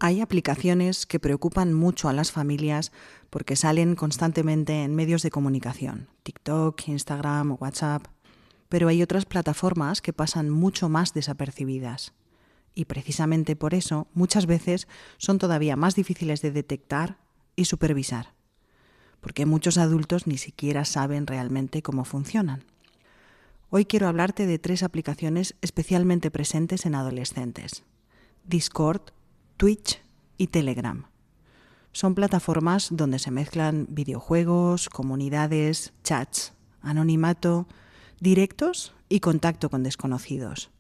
Hay aplicaciones que preocupan mucho a las familias porque salen constantemente en medios de comunicación, TikTok, Instagram o WhatsApp, pero hay otras plataformas que pasan mucho más desapercibidas. Y precisamente por eso muchas veces son todavía más difíciles de detectar y supervisar, porque muchos adultos ni siquiera saben realmente cómo funcionan. Hoy quiero hablarte de 3 aplicaciones especialmente presentes en adolescentes: Discord, Twitch y Telegram. Son plataformas donde se mezclan videojuegos, comunidades, chats, anonimato, directos y contacto con desconocidos,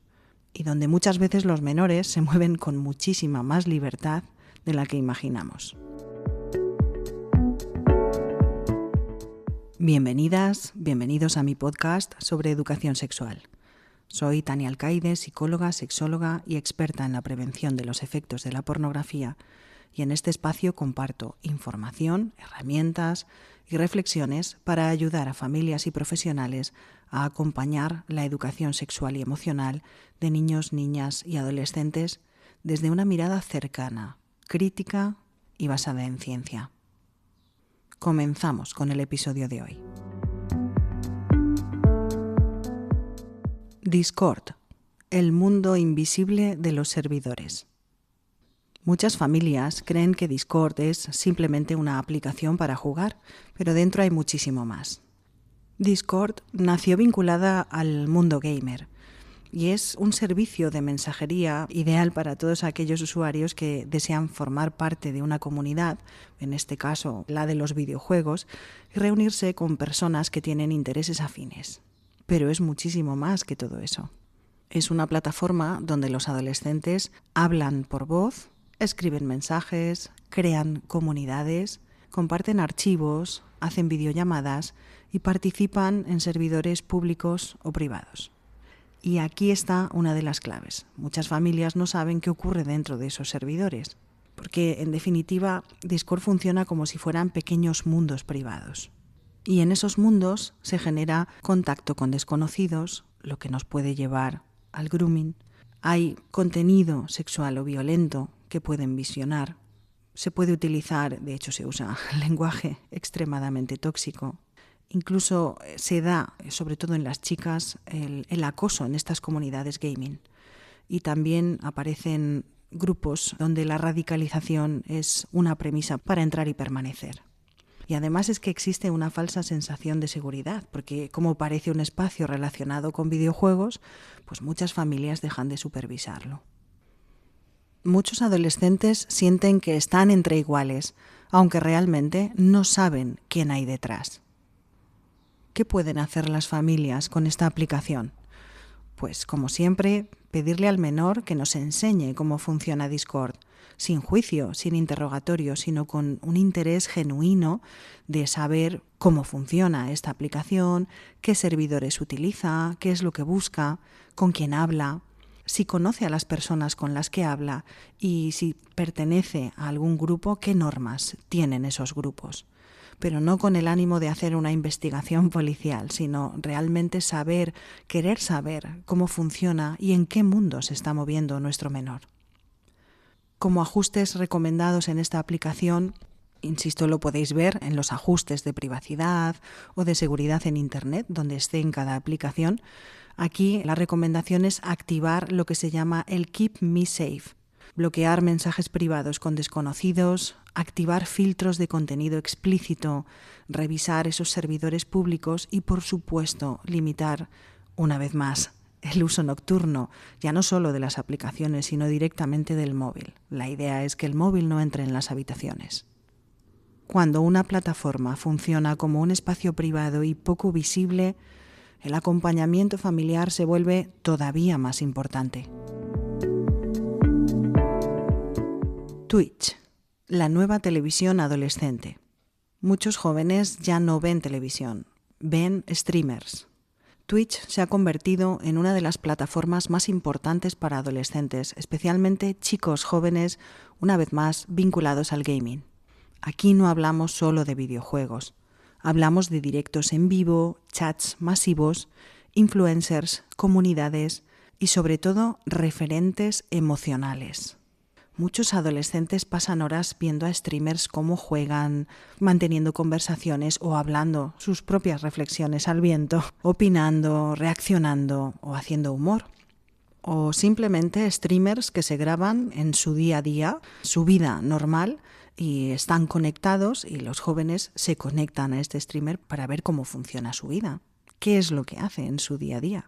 y donde muchas veces los menores se mueven con muchísima más libertad de la que imaginamos. Bienvenidas, bienvenidos a mi podcast sobre educación sexual. Soy Tania Alcaide, psicóloga, sexóloga y experta en la prevención de los efectos de la pornografía, y en este espacio comparto información, herramientas y reflexiones para ayudar a familias y profesionales a acompañar la educación sexual y emocional de niños, niñas y adolescentes desde una mirada cercana, crítica y basada en ciencia. Comenzamos con el episodio de hoy. Discord, el mundo invisible de los servidores. Muchas familias creen que Discord es simplemente una aplicación para jugar, pero dentro hay muchísimo más. Discord nació vinculada al mundo gamer y es un servicio de mensajería ideal para todos aquellos usuarios que desean formar parte de una comunidad, en este caso la de los videojuegos, y reunirse con personas que tienen intereses afines. Pero es muchísimo más que todo eso. Es una plataforma donde los adolescentes hablan por voz, escriben mensajes, crean comunidades, comparten archivos, hacen videollamadas y participan en servidores públicos o privados. Y aquí está una de las claves. Muchas familias no saben qué ocurre dentro de esos servidores, porque en definitiva Discord funciona como si fueran pequeños mundos privados. Y en esos mundos se genera contacto con desconocidos, lo que nos puede llevar al grooming. Hay contenido sexual o violento que pueden visionar. Se puede utilizar, de hecho se usa, lenguaje extremadamente tóxico. Incluso se da, sobre todo en las chicas, el acoso en estas comunidades gaming. Y también aparecen grupos donde la radicalización es una premisa para entrar y permanecer. Y además es que existe una falsa sensación de seguridad, porque como parece un espacio relacionado con videojuegos, pues muchas familias dejan de supervisarlo. Muchos adolescentes sienten que están entre iguales, aunque realmente no saben quién hay detrás. ¿Qué pueden hacer las familias con esta aplicación? Pues, como siempre, pedirle al menor que nos enseñe cómo funciona Discord, sin juicio, sin interrogatorio, sino con un interés genuino de saber cómo funciona esta aplicación, qué servidores utiliza, qué es lo que busca, con quién habla, si conoce a las personas con las que habla y si pertenece a algún grupo, qué normas tienen esos grupos. Pero no con el ánimo de hacer una investigación policial, sino realmente querer saber cómo funciona y en qué mundo se está moviendo nuestro menor. Como ajustes recomendados en esta aplicación, insisto, lo podéis ver en los ajustes de privacidad o de seguridad en Internet, donde esté en cada aplicación. Aquí la recomendación es activar lo que se llama el Keep Me Safe, bloquear mensajes privados con desconocidos, activar filtros de contenido explícito, revisar esos servidores públicos y, por supuesto, limitar, una vez más, el uso nocturno, ya no solo de las aplicaciones, sino directamente del móvil. La idea es que el móvil no entre en las habitaciones. Cuando una plataforma funciona como un espacio privado y poco visible, el acompañamiento familiar se vuelve todavía más importante. Twitch, la nueva televisión adolescente. Muchos jóvenes ya no ven televisión, ven streamers. Twitch se ha convertido en una de las plataformas más importantes para adolescentes, especialmente chicos jóvenes, una vez más vinculados al gaming. Aquí no hablamos solo de videojuegos, hablamos de directos en vivo, chats masivos, influencers, comunidades y sobre todo referentes emocionales. Muchos adolescentes pasan horas viendo a streamers cómo juegan, manteniendo conversaciones o hablando sus propias reflexiones al viento, opinando, reaccionando o haciendo humor. O simplemente streamers que se graban en su día a día, su vida normal, y están conectados y los jóvenes se conectan a este streamer para ver cómo funciona su vida, qué es lo que hace en su día a día.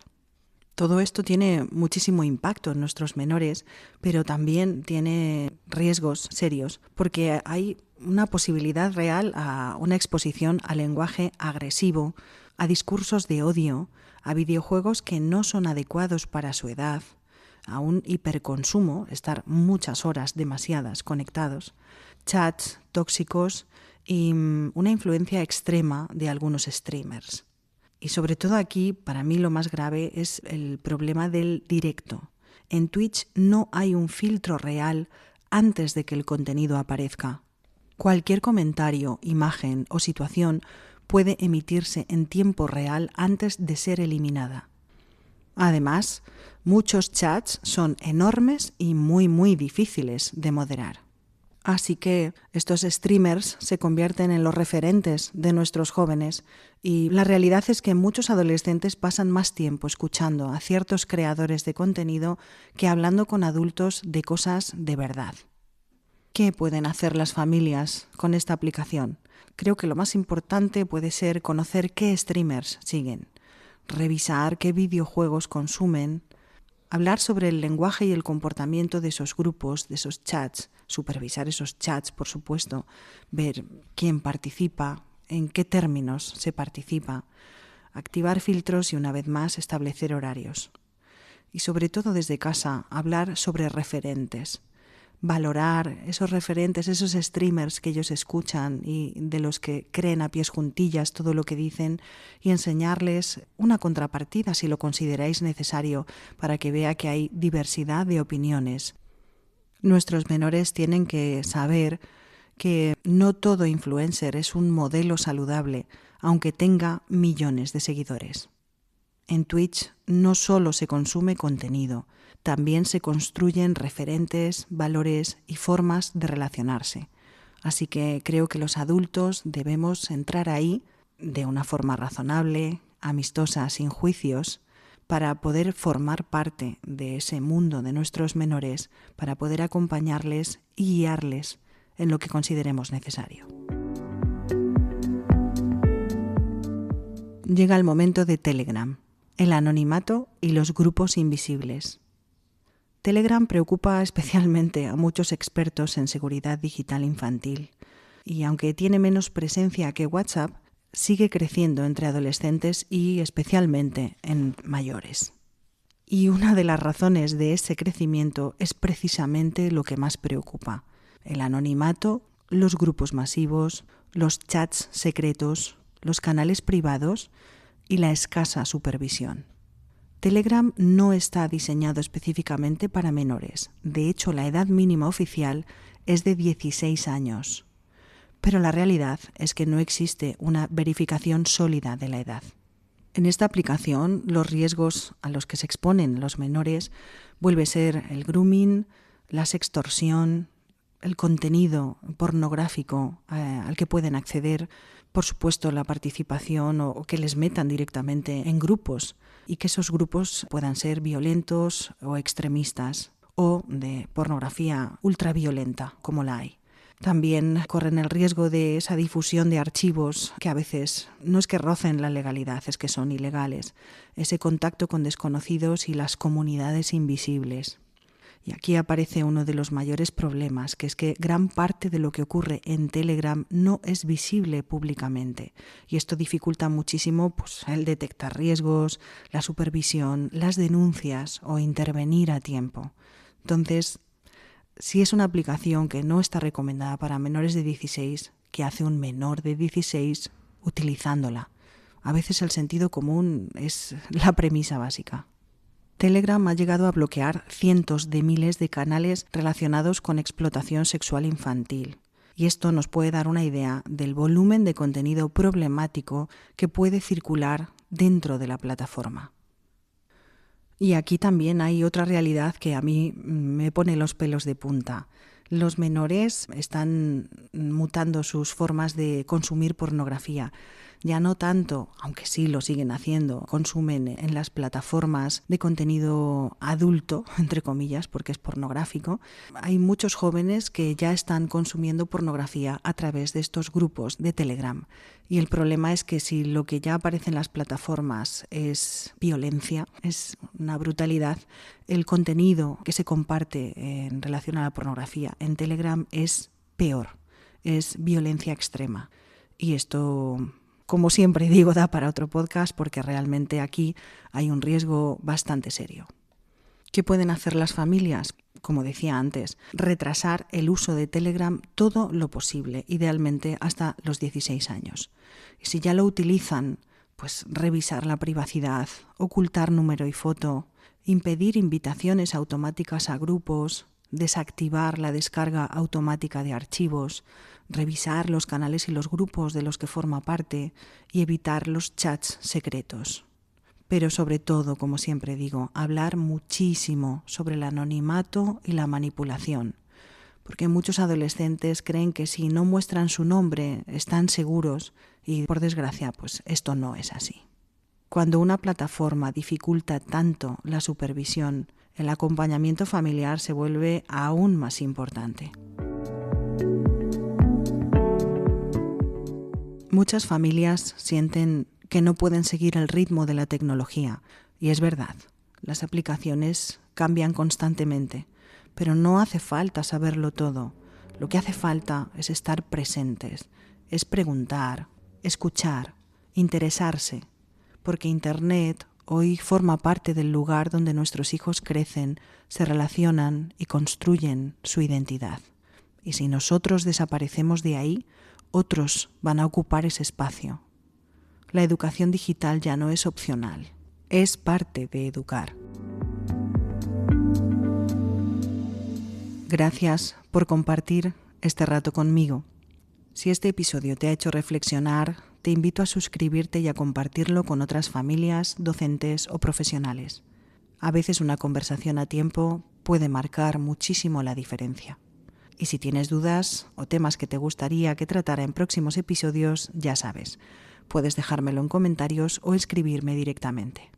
Todo esto tiene muchísimo impacto en nuestros menores, pero también tiene riesgos serios, porque hay una posibilidad real a una exposición a lenguaje agresivo, a discursos de odio, a videojuegos que no son adecuados para su edad, a un hiperconsumo, estar muchas horas demasiadas conectados, chats tóxicos y una influencia extrema de algunos streamers. Y sobre todo aquí, para mí lo más grave es el problema del directo. En Twitch no hay un filtro real antes de que el contenido aparezca. Cualquier comentario, imagen o situación puede emitirse en tiempo real antes de ser eliminada. Además, muchos chats son enormes y muy difíciles de moderar. Así que estos streamers se convierten en los referentes de nuestros jóvenes y la realidad es que muchos adolescentes pasan más tiempo escuchando a ciertos creadores de contenido que hablando con adultos de cosas de verdad. ¿Qué pueden hacer las familias con esta aplicación? Creo que lo más importante puede ser conocer qué streamers siguen, revisar qué videojuegos consumen, hablar sobre el lenguaje y el comportamiento de esos grupos, de esos chats, supervisar esos chats, por supuesto, ver quién participa, en qué términos se participa, activar filtros y una vez más establecer horarios. Y sobre todo desde casa, hablar sobre referentes, valorar esos referentes, esos streamers que ellos escuchan y de los que creen a pies juntillas todo lo que dicen y enseñarles una contrapartida si lo consideráis necesario para que vea que hay diversidad de opiniones. Nuestros menores tienen que saber que no todo influencer es un modelo saludable, aunque tenga millones de seguidores. En Twitch no solo se consume contenido, también se construyen referentes, valores y formas de relacionarse. Así que creo que los adultos debemos entrar ahí de una forma razonable, amistosa, sin juicios, para poder formar parte de ese mundo de nuestros menores, para poder acompañarles y guiarles en lo que consideremos necesario. Llega el momento de Telegram, el anonimato y los grupos invisibles. Telegram preocupa especialmente a muchos expertos en seguridad digital infantil y aunque tiene menos presencia que WhatsApp, sigue creciendo entre adolescentes y especialmente en mayores. Y una de las razones de ese crecimiento es precisamente lo que más preocupa: el anonimato, los grupos masivos, los chats secretos, los canales privados y la escasa supervisión. Telegram no está diseñado específicamente para menores. De hecho, la edad mínima oficial es de 16 años. Pero la realidad es que no existe una verificación sólida de la edad. En esta aplicación, los riesgos a los que se exponen los menores vuelve a ser el grooming, la sextorsión, el contenido pornográfico al que pueden acceder, por supuesto la participación o que les metan directamente en grupos y que esos grupos puedan ser violentos o extremistas o de pornografía ultraviolenta como la hay. También corren el riesgo de esa difusión de archivos que a veces no es que rocen la legalidad, es que son ilegales, ese contacto con desconocidos y las comunidades invisibles. Y aquí aparece uno de los mayores problemas, que es que gran parte de lo que ocurre en Telegram no es visible públicamente. Y esto dificulta muchísimo el detectar riesgos, la supervisión, las denuncias o intervenir a tiempo. Entonces, si es una aplicación que no está recomendada para menores de 16, ¿qué hace un menor de 16 utilizándola? A veces el sentido común es la premisa básica. Telegram ha llegado a bloquear cientos de miles de canales relacionados con explotación sexual infantil. Y esto nos puede dar una idea del volumen de contenido problemático que puede circular dentro de la plataforma. Y aquí también hay otra realidad que a mí me pone los pelos de punta. Los menores están mutando sus formas de consumir pornografía. Ya no tanto, aunque sí lo siguen haciendo, consumen en las plataformas de contenido adulto, entre comillas, porque es pornográfico. Hay muchos jóvenes que ya están consumiendo pornografía a través de estos grupos de Telegram. Y el problema es que si lo que ya aparece en las plataformas es violencia, es una brutalidad, el contenido que se comparte en relación a la pornografía en Telegram es peor, es violencia extrema. Y esto, como siempre digo, da para otro podcast porque realmente aquí hay un riesgo bastante serio. ¿Qué pueden hacer las familias? Como decía antes, retrasar el uso de Telegram todo lo posible, idealmente hasta los 16 años. Y si ya lo utilizan, pues revisar la privacidad, ocultar número y foto, impedir invitaciones automáticas a grupos, desactivar la descarga automática de archivos, revisar los canales y los grupos de los que forma parte y evitar los chats secretos. Pero sobre todo, como siempre digo, hablar muchísimo sobre el anonimato y la manipulación, porque muchos adolescentes creen que si no muestran su nombre están seguros y, por desgracia, pues esto no es así. Cuando una plataforma dificulta tanto la supervisión, el acompañamiento familiar se vuelve aún más importante. Muchas familias sienten que no pueden seguir el ritmo de la tecnología, y es verdad, las aplicaciones cambian constantemente, pero no hace falta saberlo todo. Lo que hace falta es estar presentes, es preguntar, escuchar, interesarse, porque Internet hoy forma parte del lugar donde nuestros hijos crecen, se relacionan y construyen su identidad. Y si nosotros desaparecemos de ahí, otros van a ocupar ese espacio. La educación digital ya no es opcional, es parte de educar. Gracias por compartir este rato conmigo. Si este episodio te ha hecho reflexionar, te invito a suscribirte y a compartirlo con otras familias, docentes o profesionales. A veces una conversación a tiempo puede marcar muchísimo la diferencia. Y si tienes dudas o temas que te gustaría que tratara en próximos episodios, ya sabes, puedes dejármelo en comentarios o escribirme directamente.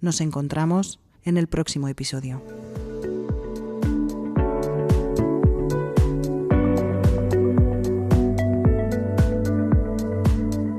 Nos encontramos en el próximo episodio.